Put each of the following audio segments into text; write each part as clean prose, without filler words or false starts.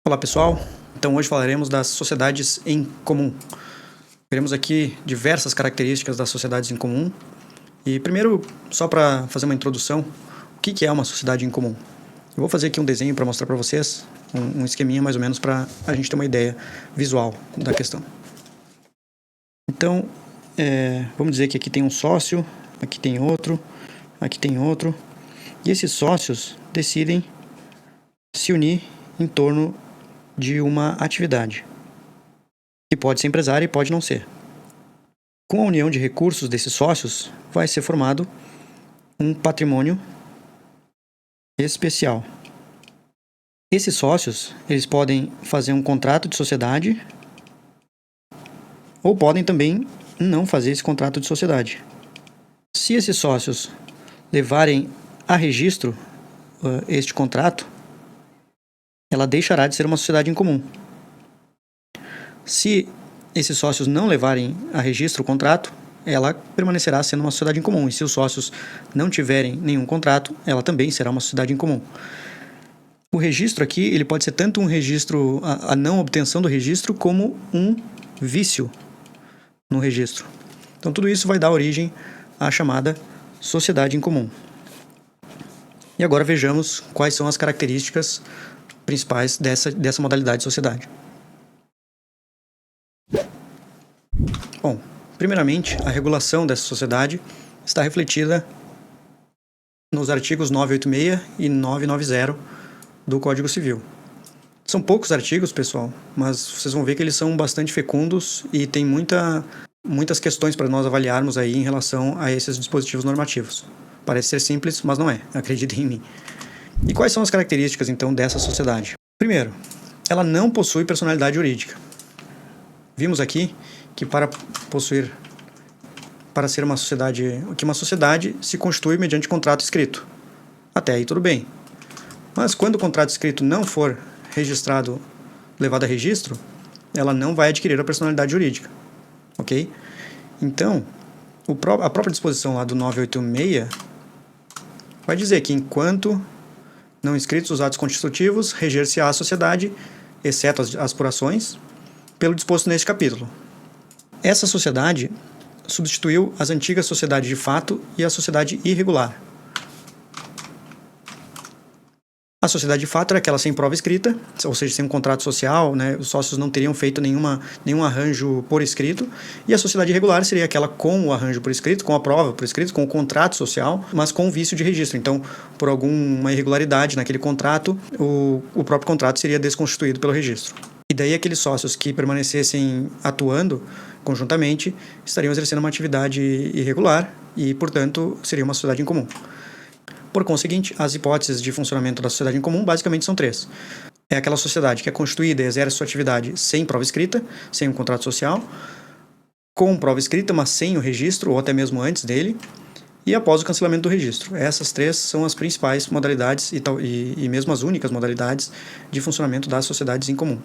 Olá pessoal, então hoje falaremos das sociedades em comum. Veremos aqui diversas características das sociedades em comum. E primeiro, só para fazer uma introdução, o que é uma sociedade em comum? Eu vou fazer aqui um desenho para mostrar para vocês, um esqueminha mais ou menos para a gente ter uma ideia visual da questão. Então, vamos dizer que aqui tem um sócio, aqui tem outro, e esses sócios decidem se unir em torno de uma atividade, que pode ser empresária e pode não ser. Com a união de recursos desses sócios, vai ser formado um patrimônio especial. Esses sócios, eles podem fazer um contrato de sociedade ou podem também não fazer esse contrato de sociedade. Se esses sócios levarem a registro este contrato, ela deixará de ser uma sociedade em comum. Se esses sócios não levarem a registro o contrato, ela permanecerá sendo uma sociedade em comum. E se os sócios não tiverem nenhum contrato, ela também será uma sociedade em comum. O registro aqui, ele pode ser tanto um registro, a não obtenção do registro, como um vício no registro. Então tudo isso vai dar origem à chamada sociedade em comum. E agora vejamos quais são as características principais dessa modalidade de sociedade. Bom, primeiramente, a regulação dessa sociedade está refletida nos artigos 986 e 990 do Código Civil. São poucos artigos, pessoal, mas vocês vão ver que eles são bastante fecundos e tem muitas questões para nós avaliarmos aí em relação a esses dispositivos normativos. Parece ser simples, mas não é, acreditem em mim. E quais são as características, então, dessa sociedade? Primeiro, ela não possui personalidade jurídica. Vimos aqui que para ser uma sociedade se constitui mediante contrato escrito. Até aí tudo bem. Mas quando o contrato escrito não for registrado, levado a registro, ela não vai adquirir a personalidade jurídica. Ok? Então, a própria disposição lá do 986 vai dizer que enquanto não inscritos os atos constitutivos, reger-se-á a sociedade, exceto as purações, pelo disposto neste capítulo. Essa sociedade substituiu as antigas sociedades de fato e a sociedade irregular. A sociedade de fato era aquela sem prova escrita, ou seja, sem um contrato social, né? Os sócios não teriam feito nenhum arranjo por escrito, e a sociedade irregular seria aquela com o arranjo por escrito, com a prova por escrito, com o contrato social, mas com o vício de registro. Então, por alguma irregularidade naquele contrato, o próprio contrato seria desconstituído pelo registro. E daí aqueles sócios que permanecessem atuando conjuntamente estariam exercendo uma atividade irregular e, portanto, seria uma sociedade em comum. Por conseguinte, as hipóteses de funcionamento da sociedade em comum basicamente são três. É aquela sociedade que é constituída e exerce sua atividade sem prova escrita, sem um contrato social, com prova escrita, mas sem o registro, ou até mesmo antes dele, e após o cancelamento do registro. Essas três são as principais modalidades e mesmo as únicas modalidades de funcionamento das sociedades em comum.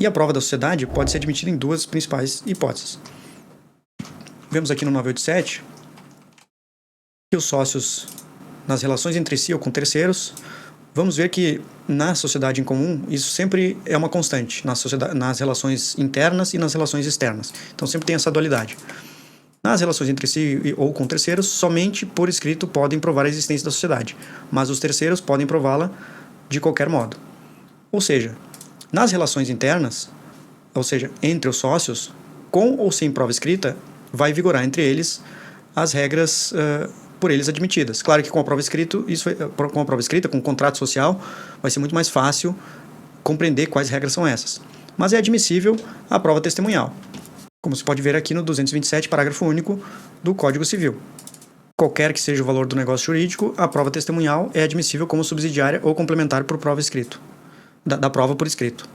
E a prova da sociedade pode ser admitida em duas principais hipóteses. Vemos aqui no 987 que os sócios, nas relações entre si ou com terceiros, vamos ver que na sociedade em comum isso sempre é uma constante, nas relações internas e nas relações externas. Então sempre tem essa dualidade. Nas relações entre si ou com terceiros, somente por escrito podem provar a existência da sociedade, mas os terceiros podem prová-la de qualquer modo. Ou seja, nas relações internas, ou seja, entre os sócios, com ou sem prova escrita, vai vigorar entre eles as regras por eles admitidas. Claro que com a prova escrita, com o contrato social, vai ser muito mais fácil compreender quais regras são essas. Mas é admissível a prova testemunhal, como se pode ver aqui no 227, parágrafo único do Código Civil. Qualquer que seja o valor do negócio jurídico, a prova testemunhal é admissível como subsidiária ou complementar por prova escrito, da prova por escrito.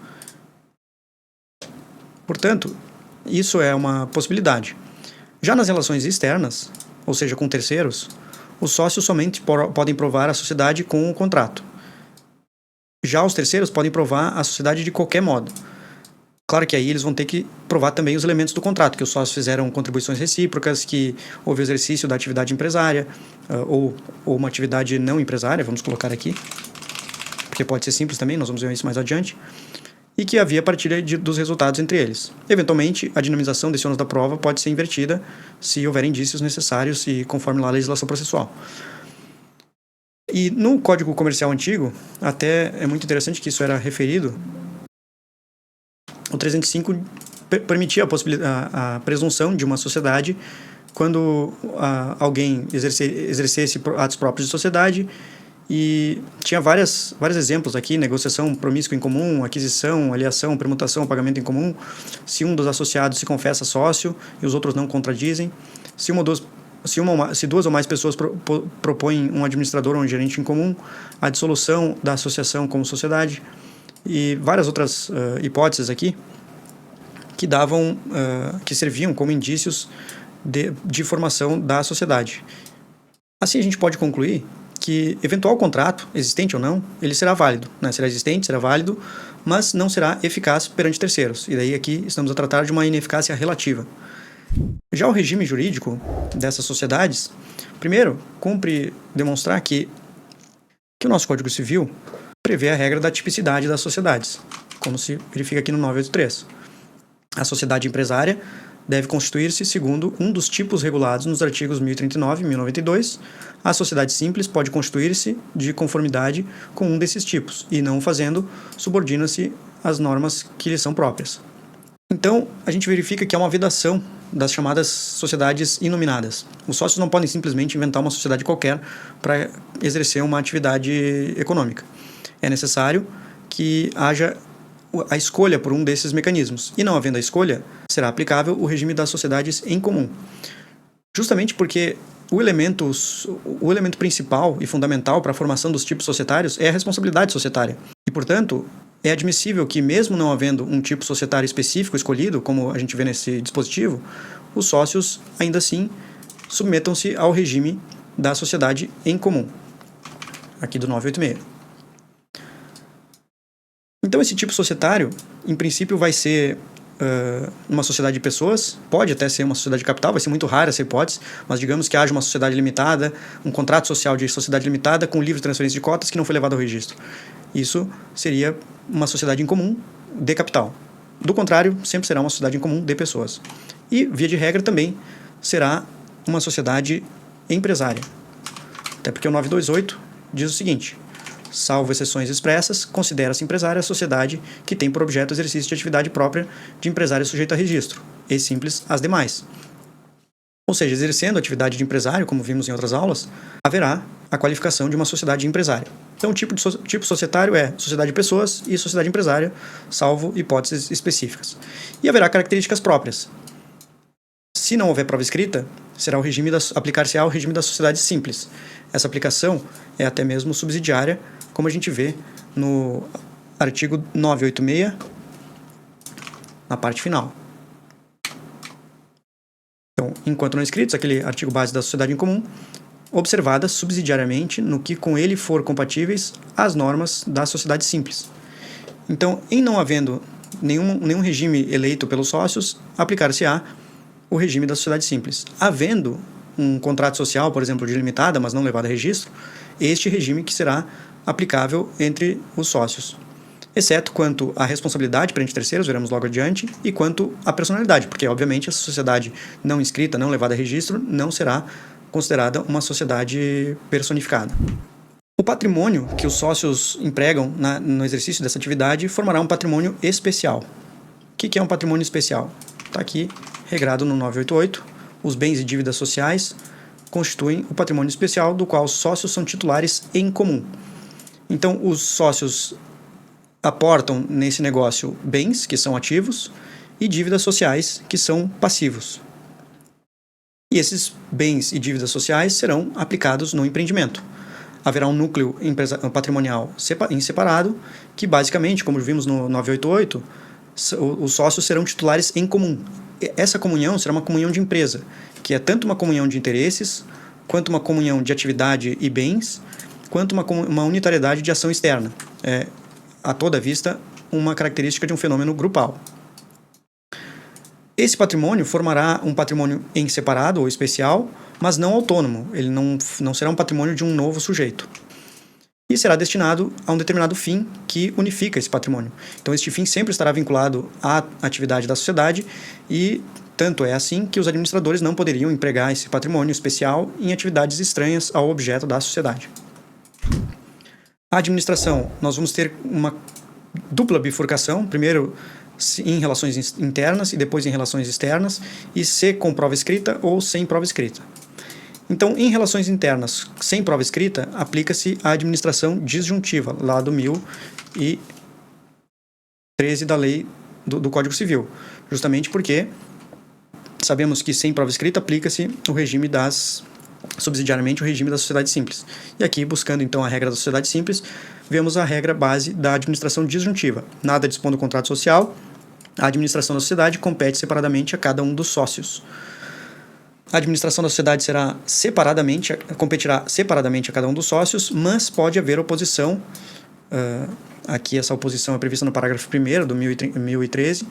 Portanto, isso é uma possibilidade. Já nas relações externas, ou seja, com terceiros, os sócios somente podem provar a sociedade com o contrato. Já os terceiros podem provar a sociedade de qualquer modo. Claro que aí eles vão ter que provar também os elementos do contrato, que os sócios fizeram contribuições recíprocas, que houve o exercício da atividade empresária, ou uma atividade não empresária, vamos colocar aqui, porque que pode ser simples também, nós vamos ver isso mais adiante, e que havia partilha dos resultados entre eles. Eventualmente, a dinamização desse ônus da prova pode ser invertida se houver indícios necessários e conforme lá a legislação processual. E no Código Comercial antigo, até é muito interessante que isso era referido, o 305 permitia a presunção de uma sociedade quando alguém exercesse atos próprios de sociedade, e tinha vários exemplos aqui: negociação promíscua em comum, aquisição, alienação, permutação, pagamento em comum, se um dos associados se confessa sócio e os outros não contradizem, se duas ou mais pessoas propõem um administrador ou um gerente em comum, a dissolução da associação como sociedade, e várias outras hipóteses aqui que serviam como indícios de formação da sociedade. Assim, a gente pode concluir que eventual contrato, existente ou não, ele será válido, né? Será existente, será válido, mas não será eficaz perante terceiros. E daí aqui estamos a tratar de uma ineficácia relativa. Já o regime jurídico dessas sociedades, primeiro, cumpre demonstrar que o nosso Código Civil prevê a regra da tipicidade das sociedades, como se verifica aqui no 983. A sociedade empresária deve constituir-se segundo um dos tipos regulados nos artigos 1039 e 1092. A sociedade simples pode constituir-se de conformidade com um desses tipos, e não o fazendo, subordina-se às normas que lhe são próprias. Então, a gente verifica que há uma vedação das chamadas sociedades inominadas. Os sócios não podem simplesmente inventar uma sociedade qualquer para exercer uma atividade econômica. É necessário que haja a escolha por um desses mecanismos. E não havendo a escolha, será aplicável o regime das sociedades em comum. Justamente porque o elemento principal e fundamental para a formação dos tipos societários é a responsabilidade societária. E, portanto, é admissível que, mesmo não havendo um tipo societário específico escolhido, como a gente vê nesse dispositivo, os sócios, ainda assim, submetam-se ao regime da sociedade em comum, aqui do 986. Então, esse tipo societário, em princípio, vai ser uma sociedade de pessoas, pode até ser uma sociedade de capital, vai ser muito rara essa hipótese, mas digamos que haja uma sociedade limitada, um contrato social de sociedade limitada com livre transferência de cotas que não foi levado ao registro. Isso seria uma sociedade em comum de capital. Do contrário, sempre será uma sociedade em comum de pessoas. E, via de regra, também será uma sociedade empresária. Até porque o 928 diz o seguinte: salvo exceções expressas, considera-se empresária a sociedade que tem por objeto o exercício de atividade própria de empresário sujeito a registro, e simples as demais. Ou seja, exercendo a atividade de empresário, como vimos em outras aulas, haverá a qualificação de uma sociedade empresária. Então, o tipo societário é sociedade de pessoas e sociedade empresária, salvo hipóteses específicas. E haverá características próprias. Se não houver prova escrita, aplicar-se-á o regime da sociedade simples. Essa aplicação é até mesmo subsidiária, como a gente vê no artigo 986, na parte final. Então, enquanto não escritos, aquele artigo base da sociedade em comum, observadas subsidiariamente no que com ele for compatíveis as normas da sociedade simples. Então, em não havendo nenhum regime eleito pelos sócios, aplicar-se-á o regime da sociedade simples. Havendo um contrato social, por exemplo, de limitada, mas não levado a registro, este regime que será aplicável entre os sócios, exceto quanto à responsabilidade perante terceiros, veremos logo adiante, e quanto à personalidade, porque, obviamente, essa sociedade não inscrita, não levada a registro, não será considerada uma sociedade personificada. O patrimônio que os sócios empregam no exercício dessa atividade formará um patrimônio especial. O que é um patrimônio especial? Está aqui, regrado no 988, os bens e dívidas sociais constituem o patrimônio especial do qual os sócios são titulares em comum. Então, os sócios aportam nesse negócio bens, que são ativos, e dívidas sociais, que são passivos. E esses bens e dívidas sociais serão aplicados no empreendimento. Haverá um núcleo patrimonial em separado, que basicamente, como vimos no 988, os sócios serão titulares em comum. Essa comunhão será uma comunhão de empresa, que é tanto uma comunhão de interesses, quanto uma comunhão de atividade e bens, quanto uma unitariedade de ação externa. É, a toda vista, uma característica de um fenômeno grupal. Esse patrimônio formará um patrimônio em separado ou especial, mas não autônomo. Ele não será um patrimônio de um novo sujeito. e será destinado a um determinado fim que unifica esse patrimônio. Então, este fim sempre estará vinculado à atividade da sociedade e tanto é assim que os administradores não poderiam empregar esse patrimônio especial em atividades estranhas ao objeto da sociedade. A administração, nós vamos ter uma dupla bifurcação, primeiro em relações internas e depois em relações externas, e se com prova escrita ou sem prova escrita. Então, em relações internas, sem prova escrita, aplica-se a administração disjuntiva, lá do 1013 da lei do Código Civil, justamente porque sabemos que sem prova escrita aplica-se o regime subsidiariamente o regime da sociedade simples. E aqui, buscando então a regra da sociedade simples, vemos a regra base da administração disjuntiva. Nada dispondo do contrato social, a administração da sociedade compete separadamente a cada um dos sócios. A administração da sociedade competirá separadamente a cada um dos sócios, mas pode haver oposição. Aqui essa oposição é prevista no parágrafo 1º do 1013,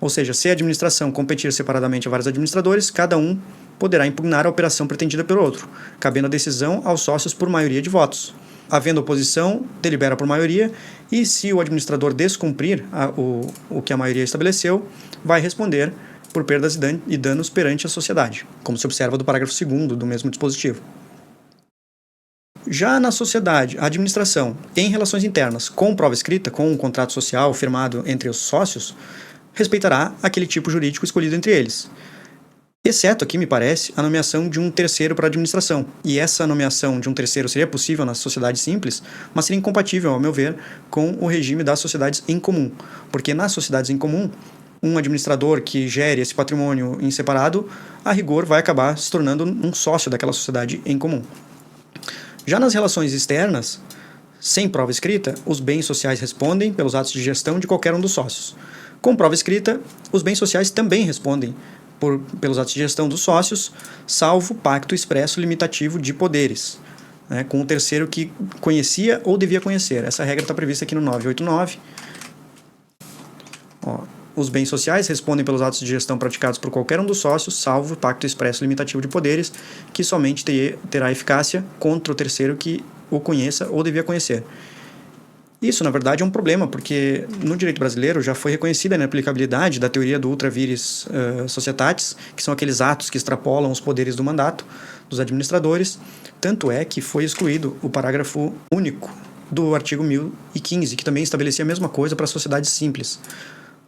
ou seja, se a administração competir separadamente a vários administradores, cada um poderá impugnar a operação pretendida pelo outro, cabendo a decisão aos sócios por maioria de votos. Havendo oposição, delibera por maioria, e se o administrador descumprir o que a maioria estabeleceu, vai responder por perdas e danos perante a sociedade, como se observa do parágrafo 2º do mesmo dispositivo. Já na sociedade, a administração, em relações internas, com prova escrita, com um contrato social firmado entre os sócios, respeitará aquele tipo jurídico escolhido entre eles. Exceto, aqui me parece, a nomeação de um terceiro para a administração. E essa nomeação de um terceiro seria possível na sociedade simples, mas seria incompatível, ao meu ver, com o regime das sociedades em comum. Porque nas sociedades em comum, um administrador que gere esse patrimônio em separado, a rigor vai acabar se tornando um sócio daquela sociedade em comum. Já nas relações externas, sem prova escrita, os bens sociais respondem pelos atos de gestão de qualquer um dos sócios. Com prova escrita, os bens sociais também respondem pelos atos de gestão dos sócios, salvo pacto expresso limitativo de poderes, com o terceiro que conhecia ou devia conhecer. Essa regra está prevista aqui no 989. Os bens sociais respondem pelos atos de gestão praticados por qualquer um dos sócios, salvo pacto expresso limitativo de poderes, que somente terá eficácia contra o terceiro que o conheça ou devia conhecer. Isso, na verdade, é um problema, porque no direito brasileiro já foi reconhecida a inaplicabilidade da teoria do ultra vires societatis, que são aqueles atos que extrapolam os poderes do mandato dos administradores, tanto é que foi excluído o parágrafo único do artigo 1015, que também estabelecia a mesma coisa para sociedades simples.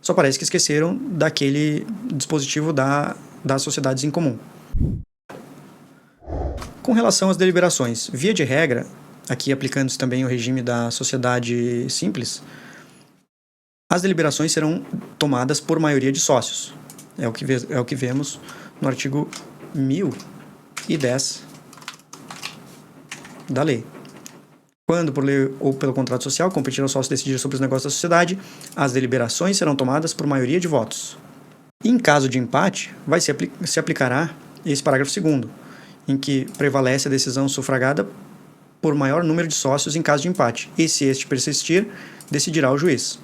Só parece que esqueceram daquele dispositivo das sociedades em comum. Com relação às deliberações, via de regra, aqui aplicando-se também o regime da sociedade simples, as deliberações serão tomadas por maioria de sócios. É o que vemos no artigo 1010 da lei. Quando, por lei ou pelo contrato social, competir ao sócio decidir sobre os negócios da sociedade, as deliberações serão tomadas por maioria de votos. Em caso de empate, se aplicará esse parágrafo 2º, em que prevalece a decisão sufragada por maior número de sócios em caso de empate, e se este persistir, decidirá o juiz.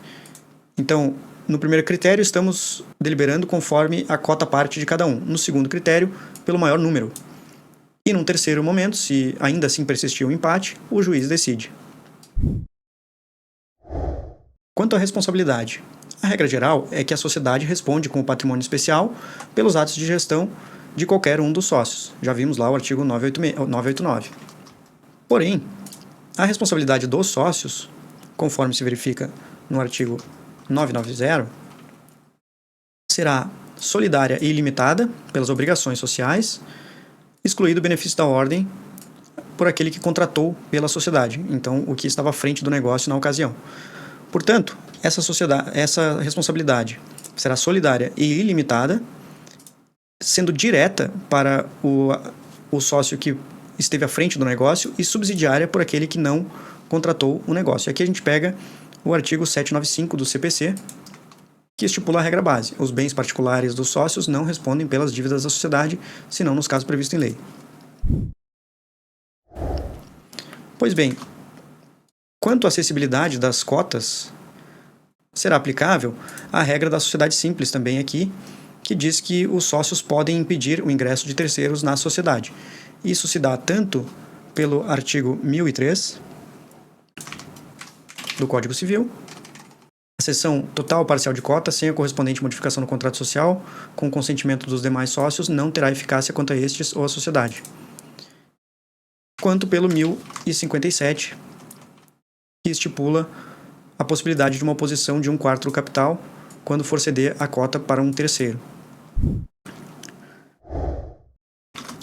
Então, no primeiro critério, estamos deliberando conforme a cota parte de cada um. No segundo critério, pelo maior número. E num terceiro momento, se ainda assim persistir o empate, o juiz decide. Quanto à responsabilidade, a regra geral é que a sociedade responde com o patrimônio especial pelos atos de gestão de qualquer um dos sócios. Já vimos lá o artigo 989. Porém, a responsabilidade dos sócios, conforme se verifica no artigo 990, será solidária e ilimitada pelas obrigações sociais, excluído o benefício da ordem por aquele que contratou pela sociedade, então o que estava à frente do negócio na ocasião. Portanto, essa responsabilidade será solidária e ilimitada, sendo direta para o sócio que esteve à frente do negócio e subsidiária por aquele que não contratou o negócio. Aqui a gente pega o artigo 795 do CPC, que estipula a regra base. Os bens particulares dos sócios não respondem pelas dívidas da sociedade, senão nos casos previstos em lei. Pois bem, quanto à acessibilidade das cotas, será aplicável a regra da sociedade simples também aqui, que diz que os sócios podem impedir o ingresso de terceiros na sociedade. Isso se dá tanto pelo artigo 1003, do Código Civil. A cessão total ou parcial de cota, sem a correspondente modificação no contrato social, com o consentimento dos demais sócios, não terá eficácia quanto a estes ou a sociedade. Quanto pelo 1057, que estipula a possibilidade de uma oposição de 1/4 do capital quando for ceder a cota para um terceiro.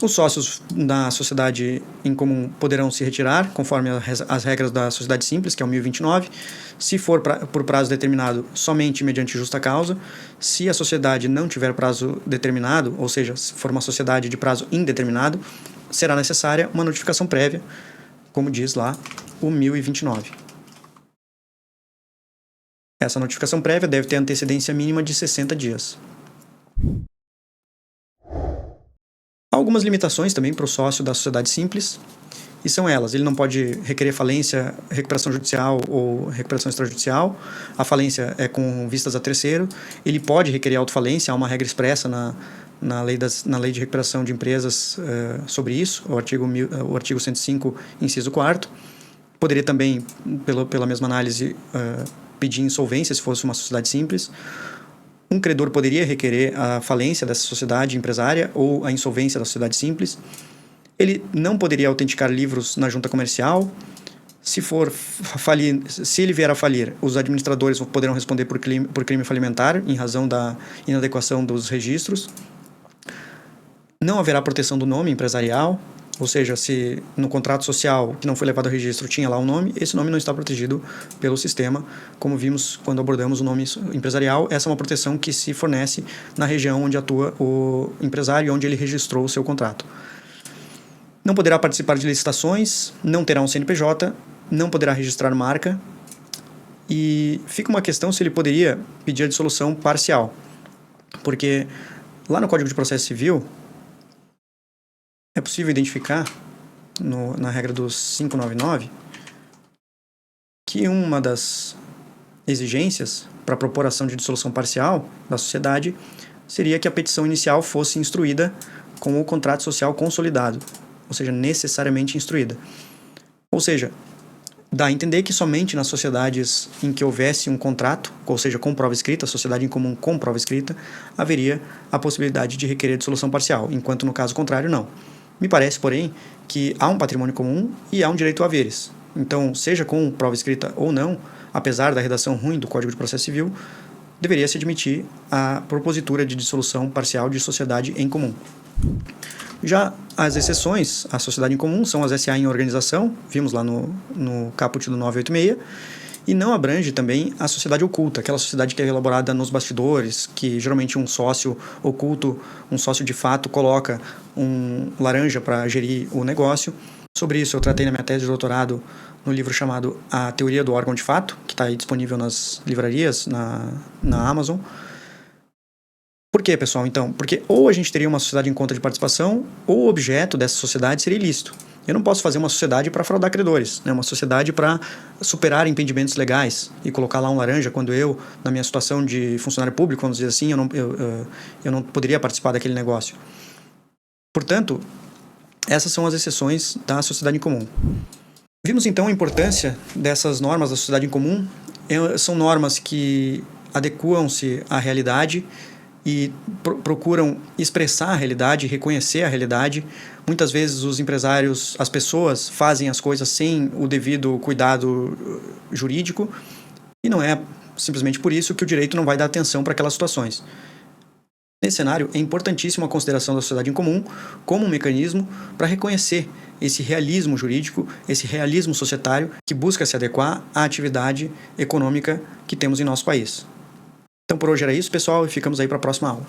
Os sócios da sociedade em comum poderão se retirar, conforme as regras da sociedade simples, que é o 1029, se for por prazo determinado, somente mediante justa causa. Se a sociedade não tiver prazo determinado, ou seja, se for uma sociedade de prazo indeterminado, será necessária uma notificação prévia, como diz lá o 1029. Essa notificação prévia deve ter antecedência mínima de 60 dias. Há algumas limitações também para o sócio da sociedade simples, e são elas: ele não pode requerer falência, recuperação judicial ou recuperação extrajudicial. A falência é com vistas a terceiro. Ele pode requerer autofalência, há uma regra expressa na lei de recuperação de empresas sobre isso, o artigo 105, inciso 4º. Poderia também, pela mesma análise, pedir insolvência se fosse uma sociedade simples. Um credor poderia requerer a falência dessa sociedade empresária ou a insolvência da sociedade simples. Ele não poderia autenticar livros na junta comercial. Se ele vier a falir, os administradores poderão responder por crime falimentar em razão da inadequação dos registros. Não haverá proteção do nome empresarial, ou seja, se no contrato social que não foi levado ao registro tinha lá um nome, esse nome não está protegido pelo sistema, como vimos quando abordamos o nome empresarial. Essa é uma proteção que se fornece na região onde atua o empresário e onde ele registrou o seu contrato. Não poderá participar de licitações, não terá um CNPJ, não poderá registrar marca, e fica uma questão se ele poderia pedir a dissolução parcial, porque lá no Código de Processo Civil é possível identificar, na regra do 599, que uma das exigências para a propor ação de dissolução parcial da sociedade seria que a petição inicial fosse instruída com o contrato social consolidado, ou seja, necessariamente instruída. Ou seja, dá a entender que somente nas sociedades em que houvesse um contrato, ou seja, com prova escrita, sociedade em comum com prova escrita, haveria a possibilidade de requerer dissolução parcial, enquanto no caso contrário, não. Me parece, porém, que há um patrimônio comum e há um direito a haveres. Então, seja com prova escrita ou não, apesar da redação ruim do Código de Processo Civil, deveria se admitir a propositura de dissolução parcial de sociedade em comum. Já as exceções à sociedade em comum são as SA em organização, vimos lá no caput do 986, e não abrange também a sociedade oculta, aquela sociedade que é elaborada nos bastidores, que geralmente um sócio oculto, um sócio de fato, coloca um laranja para gerir o negócio. Sobre isso eu tratei na minha tese de doutorado no livro chamado A Teoria do Órgão de Fato, que está aí disponível nas livrarias, na Amazon. Por quê, pessoal? Então, porque ou a gente teria uma sociedade em conta de participação, ou o objeto dessa sociedade seria ilícito. Eu não posso fazer uma sociedade para fraudar credores, né? Uma sociedade para superar impedimentos legais e colocar lá um laranja quando eu, na minha situação de funcionário público, vamos dizer assim, eu não poderia participar daquele negócio. Portanto, essas são as exceções da sociedade em comum. Vimos então a importância dessas normas da sociedade em comum. São normas que adequam-se à realidade e procuram expressar a realidade, reconhecer a realidade. Muitas vezes os empresários, as pessoas fazem as coisas sem o devido cuidado jurídico, e não é simplesmente por isso que o direito não vai dar atenção para aquelas situações. Nesse cenário, é importantíssima a consideração da sociedade em comum como um mecanismo para reconhecer esse realismo jurídico, esse realismo societário que busca se adequar à atividade econômica que temos em nosso país. Então por hoje era isso, pessoal, e ficamos aí para a próxima aula.